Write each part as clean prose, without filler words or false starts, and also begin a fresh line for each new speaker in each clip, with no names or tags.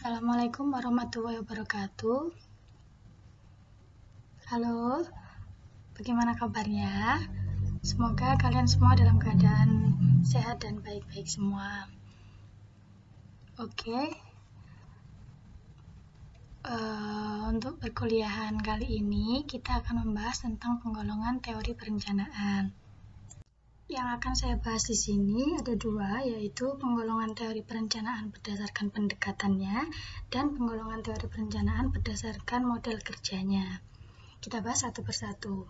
Assalamualaikum warahmatullahi wabarakatuh. Halo, bagaimana kabarnya? Semoga kalian semua dalam keadaan sehat dan baik-baik semua. Oke, untuk perkuliahan kali ini kita akan membahas tentang penggolongan teori perencanaan. Yang akan saya bahas di sini ada dua, yaitu penggolongan teori perencanaan berdasarkan pendekatannya dan penggolongan teori perencanaan berdasarkan model kerjanya. Kita bahas satu persatu.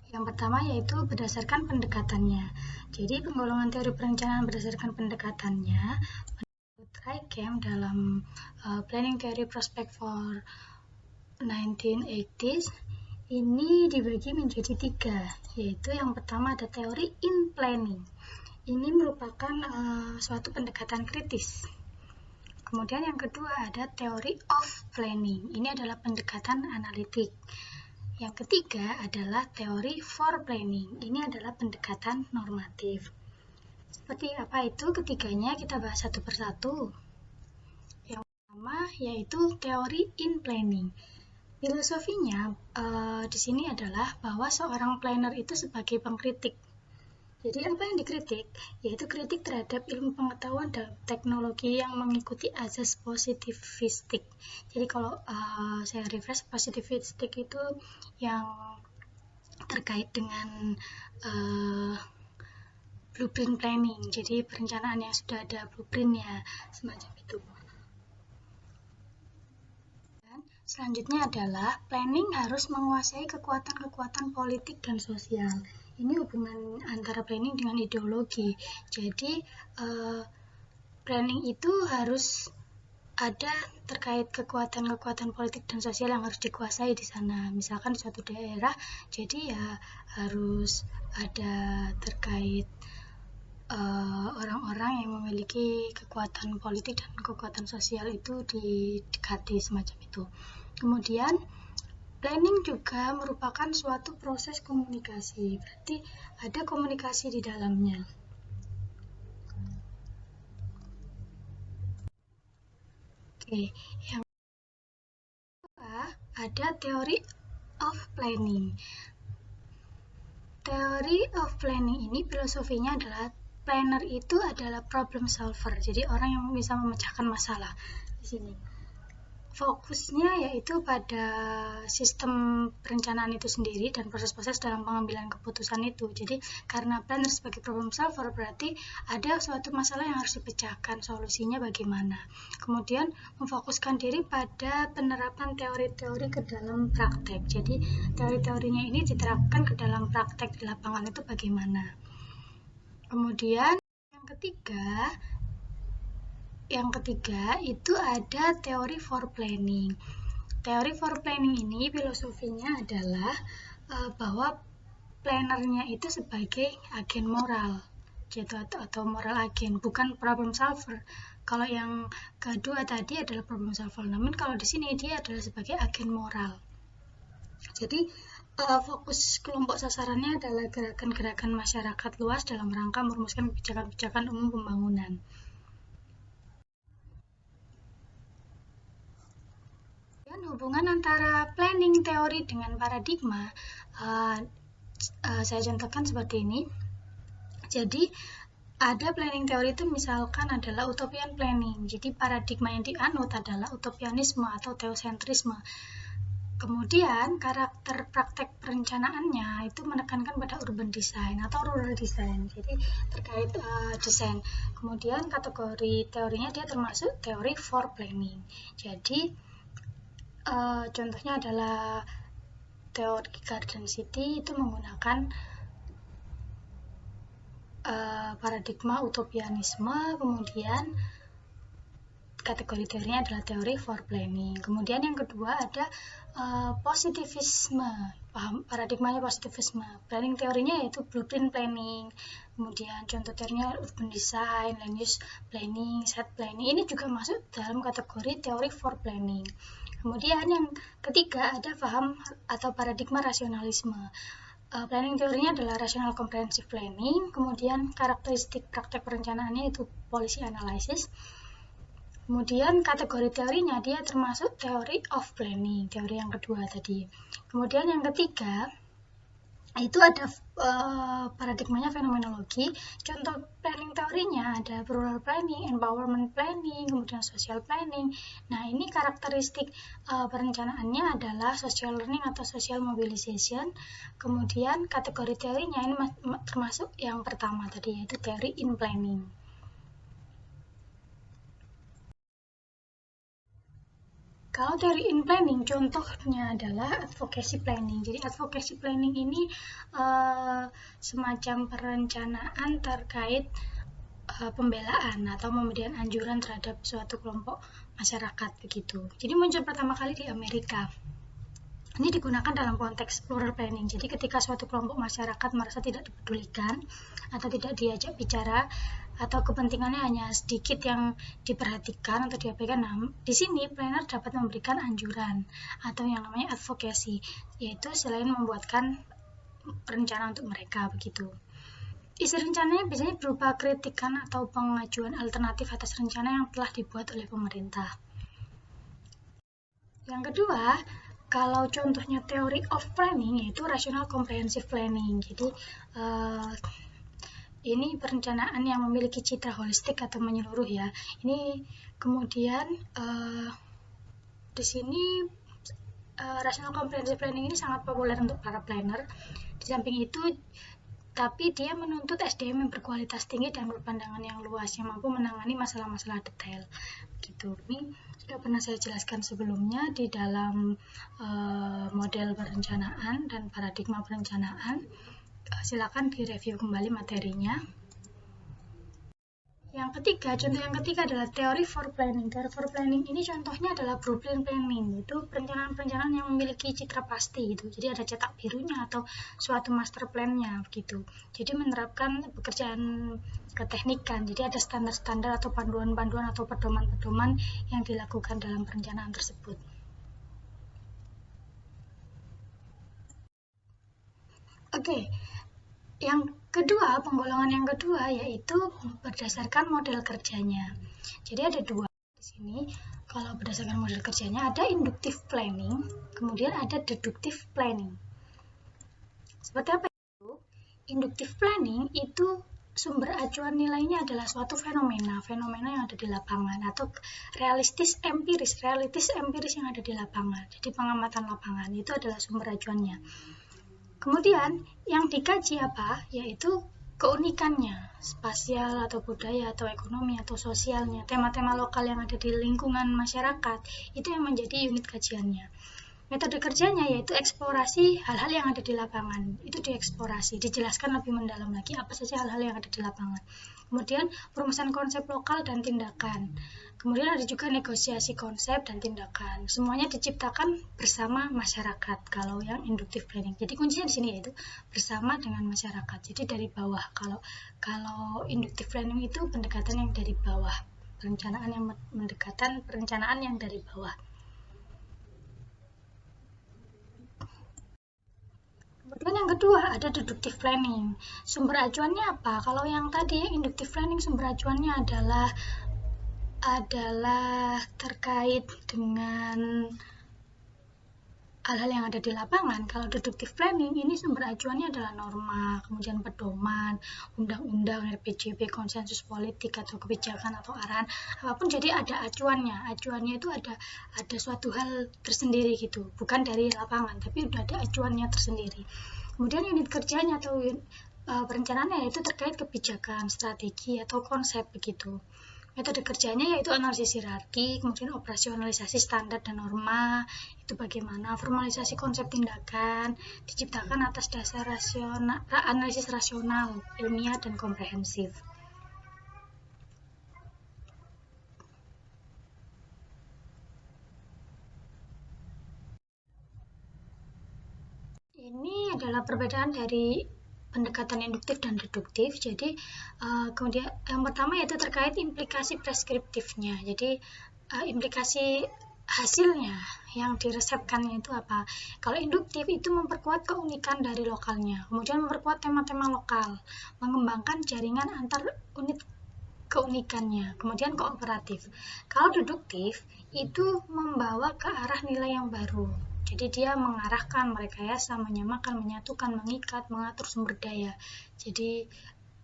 Yang pertama yaitu berdasarkan pendekatannya. Jadi penggolongan teori perencanaan berdasarkan pendekatannya menurut Reikem dalam Planning Theory Prospect for 1980s ini dibagi menjadi tiga, yaitu yang pertama ada teori in planning. Ini merupakan suatu pendekatan kritis. Kemudian yang kedua ada teori of planning. Ini adalah pendekatan analitik. Yang ketiga adalah teori for planning. Ini adalah pendekatan normatif. Seperti apa itu ketiganya, kita bahas satu persatu. Yang pertama yaitu teori in planning. Filosofinya di sini adalah bahwa seorang planner itu sebagai pengkritik. Jadi apa yang dikritik? Yaitu kritik terhadap ilmu pengetahuan dan teknologi yang mengikuti azas positivistik. Jadi kalau saya refresh, positivistik itu yang terkait dengan blueprint planning. Jadi perencanaan yang sudah ada blueprintnya, semacam itu. Dan selanjutnya adalah planning harus menguasai kekuatan-kekuatan politik dan sosial. Ini hubungan antara planning dengan ideologi. Jadi planning itu harus ada terkait kekuatan-kekuatan politik dan sosial yang harus dikuasai di sana. Misalkan di suatu daerah, jadi ya harus ada terkait orang-orang yang memiliki kekuatan politik dan kekuatan sosial itu didekati semacam itu. Kemudian planning juga merupakan suatu proses komunikasi, berarti ada komunikasi di dalamnya. Oke, yang kedua ada teori of planning. Teori of planning ini filosofinya adalah planner itu adalah problem solver, jadi orang yang bisa memecahkan masalah di sini. Fokusnya yaitu pada sistem perencanaan itu sendiri dan proses-proses dalam pengambilan keputusan itu. Jadi karena planner sebagai problem solver berarti ada suatu masalah yang harus dipecahkan, solusinya bagaimana. Kemudian memfokuskan diri pada penerapan teori-teori ke dalam praktek. Jadi teori-teorinya ini diterapkan ke dalam praktek di lapangan itu bagaimana. Kemudian yang ketiga itu ada teori for planning. Teori for planning ini filosofinya adalah bahwa plannernya itu sebagai agen moral, gitu, atau moral agen, bukan problem solver. Kalau yang kedua tadi adalah problem solver, namun kalau di sini dia adalah sebagai agen moral. Jadi fokus kelompok sasarannya adalah gerakan-gerakan masyarakat luas dalam rangka merumuskan kebijakan-kebijakan umum pembangunan. Dan hubungan antara planning teori dengan paradigma, saya contohkan seperti ini. Jadi ada planning teori itu misalkan adalah utopian planning. Jadi paradigma yang dianut adalah utopianisme atau teosentrisme. Kemudian karakter praktek perencanaannya itu menekankan pada urban design atau rural design. Jadi terkait desain. Kemudian kategori teorinya dia termasuk teori for planning. Jadi contohnya adalah teori Garden City itu menggunakan paradigma utopianisme, kemudian kategori teorinya adalah teori for planning. Kemudian yang kedua ada positivisme, paradigmanya positivisme. Planning teorinya yaitu blueprint planning, kemudian contoh teorinya urban design, land use planning, site planning. Ini juga masuk dalam kategori teori for planning. Kemudian yang ketiga ada paham atau paradigma rasionalisme. Planning teorinya adalah rational comprehensive planning, kemudian karakteristik praktek perencanaannya itu policy analysis. Kemudian kategori teorinya dia termasuk theory of planning, teori yang kedua tadi. Kemudian yang ketiga itu ada paradigmanya fenomenologi. Contoh planning teorinya ada rural planning, empowerment planning, kemudian social planning. Nah, ini karakteristik perencanaannya adalah social learning atau social mobilization. Kemudian kategori teorinya ini termasuk yang pertama tadi, yaitu teori in planning. Kalau teori in planning, contohnya adalah advocacy planning. Jadi advocacy planning ini semacam perencanaan terkait pembelaan atau pemberian anjuran terhadap suatu kelompok masyarakat begitu. Jadi muncul pertama kali di Amerika. Ini digunakan dalam konteks plural planning. Jadi ketika suatu kelompok masyarakat merasa tidak dipedulikan atau tidak diajak bicara atau kepentingannya hanya sedikit yang diperhatikan atau diabaikan, nah, di sini planner dapat memberikan anjuran atau yang namanya advocacy, yaitu selain membuatkan rencana untuk mereka begitu. Isi rencananya biasanya berupa kritikan atau pengajuan alternatif atas rencana yang telah dibuat oleh pemerintah. Yang kedua, kalau contohnya teori of planning yaitu rational comprehensive planning. Jadi ini perencanaan yang memiliki citra holistik atau menyeluruh ya. Ini kemudian di sini rational comprehensive planning ini sangat populer untuk para planner. Di samping itu, tapi dia menuntut SDM yang berkualitas tinggi dan berpandangan yang luas yang mampu menangani masalah-masalah detail. Gitu. Ini sudah pernah saya jelaskan sebelumnya di dalam model perencanaan dan paradigma perencanaan. Silakan direview kembali materinya. Yang ketiga, contoh yang ketiga adalah teori for planning. Teori for planning ini contohnya adalah blueprint planning, itu perencanaan-perencanaan yang memiliki citra pasti gitu. Jadi ada cetak birunya atau suatu master plan-nya gitu. Jadi menerapkan pekerjaan keteknikan. Jadi ada standar-standar atau panduan-panduan atau pedoman-pedoman yang dilakukan dalam perencanaan tersebut. Oke. Yang kedua, penggolongan yang kedua yaitu berdasarkan model kerjanya. Jadi ada dua di sini. Kalau berdasarkan model kerjanya ada inductive planning, kemudian ada deductive planning. Seperti apa itu? Inductive planning itu sumber acuan nilainya adalah suatu fenomena yang ada di lapangan atau realitis empiris yang ada di lapangan. Jadi pengamatan lapangan itu adalah sumber acuannya. Kemudian yang dikaji apa? Yaitu keunikannya, spasial atau budaya atau ekonomi atau sosialnya, tema-tema lokal yang ada di lingkungan masyarakat, itu yang menjadi unit kajiannya. Metode kerjanya yaitu eksplorasi hal-hal yang ada di lapangan. Itu dieksplorasi, dijelaskan lebih mendalam lagi apa saja hal-hal yang ada di lapangan. Kemudian perumusan konsep lokal dan tindakan. Kemudian ada juga negosiasi konsep dan tindakan. Semuanya diciptakan bersama masyarakat kalau yang inductive planning. Jadi kuncinya di sini yaitu bersama dengan masyarakat. Jadi dari bawah. Kalau inductive planning itu pendekatan yang dari bawah. Perencanaan yang dari bawah. Kemudian yang kedua ada deductive planning. Sumber acuannya apa? Kalau yang tadi inductive planning sumber acuannya adalah terkait dengan hal-hal yang ada di lapangan. Kalau deductive planning ini sumber acuannya adalah norma, kemudian pedoman, undang-undang, RPJP, konsensus politik atau kebijakan atau arahan apapun. Jadi ada acuannya. Acuannya itu ada suatu hal tersendiri gitu, bukan dari lapangan, tapi udah ada acuannya tersendiri. Kemudian unit kerjanya atau perencanaannya itu terkait kebijakan, strategi atau konsep begitu. Metode kerjanya yaitu analisis hierarki, kemudian operasionalisasi standar dan norma, itu bagaimana formalisasi konsep tindakan, diciptakan atas dasar analisis rasional, ilmiah, dan komprehensif. Ini adalah perbedaan dari pendekatan induktif dan deduktif. Jadi kemudian yang pertama yaitu terkait implikasi preskriptifnya. Jadi implikasi hasilnya yang diresepkannya itu apa? Kalau induktif itu memperkuat keunikan dari lokalnya, kemudian memperkuat tema-tema lokal, mengembangkan jaringan antar unit keunikannya, kemudian kooperatif. Kalau deduktif itu membawa ke arah nilai yang baru. Jadi dia mengarahkan, merekayasa, menyamakan, menyatukan, mengikat, mengatur sumber daya. Jadi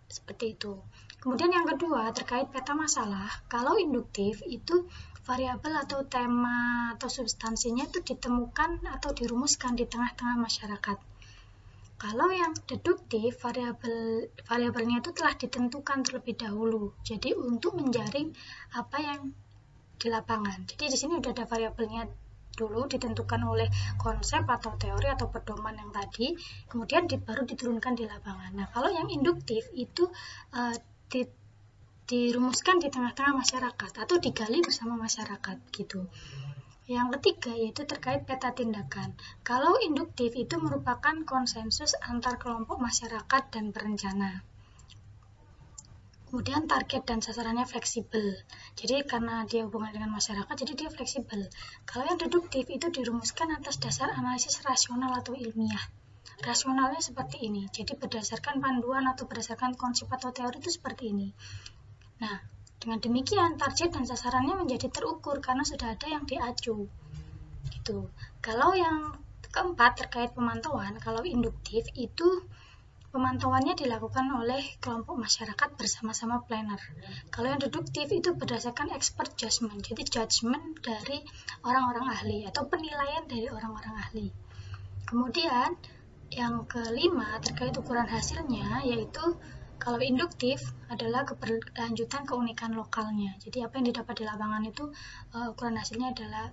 seperti itu. Kemudian yang kedua terkait peta masalah. Kalau induktif itu variabel atau tema atau substansinya itu ditemukan atau dirumuskan di tengah-tengah masyarakat. Kalau yang deduktif, variabelnya itu telah ditentukan terlebih dahulu. Jadi untuk menjaring apa yang di lapangan. Jadi di sini sudah ada variabelnya dulu ditentukan oleh konsep atau teori atau pedoman yang tadi, kemudian baru diturunkan di lapangan. Nah, kalau yang induktif itu dirumuskan di tengah-tengah masyarakat atau digali bersama masyarakat gitu. Yang ketiga yaitu terkait peta tindakan. Kalau induktif itu merupakan konsensus antar kelompok masyarakat dan perencana. Kemudian target dan sasarannya fleksibel. Jadi karena dia hubungan dengan masyarakat, jadi dia fleksibel. Kalau yang deduktif itu dirumuskan atas dasar analisis rasional atau ilmiah. Rasionalnya seperti ini. Jadi berdasarkan panduan atau berdasarkan konsep atau teori itu seperti ini. Nah, dengan demikian target dan sasarannya menjadi terukur karena sudah ada yang diacu. Gitu. Kalau yang keempat terkait pemantauan, kalau induktif itu pemantauannya dilakukan oleh kelompok masyarakat bersama-sama planner. Kalau yang deduktif itu berdasarkan expert judgment, jadi judgment dari orang-orang ahli atau penilaian dari orang-orang ahli. Kemudian yang kelima terkait ukuran hasilnya yaitu kalau induktif adalah keberlanjutan keunikan lokalnya. Jadi apa yang didapat di lapangan itu ukuran hasilnya adalah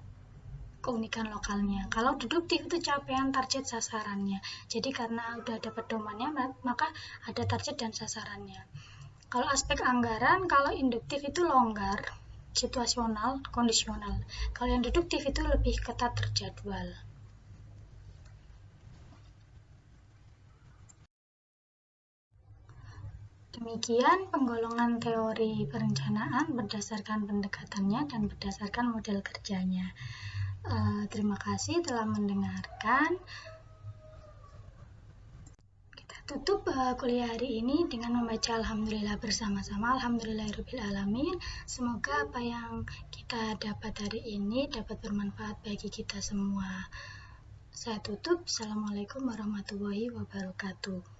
keunikan lokalnya. Kalau deduktif itu capaian target sasarannya. Jadi karena udah ada pedomannya, maka ada target dan sasarannya. Kalau aspek anggaran, kalau induktif itu longgar, situasional, kondisional. Kalau yang deduktif itu lebih ketat terjadwal. Demikian penggolongan teori perencanaan berdasarkan pendekatannya dan berdasarkan model kerjanya. Terima kasih telah mendengarkan. Kita tutup kuliah hari ini dengan membaca Alhamdulillah bersama-sama. Alhamdulillahirrahmanirrahim. Semoga apa yang kita dapat hari ini dapat bermanfaat bagi kita semua. Saya tutup. Assalamualaikum warahmatullahi wabarakatuh.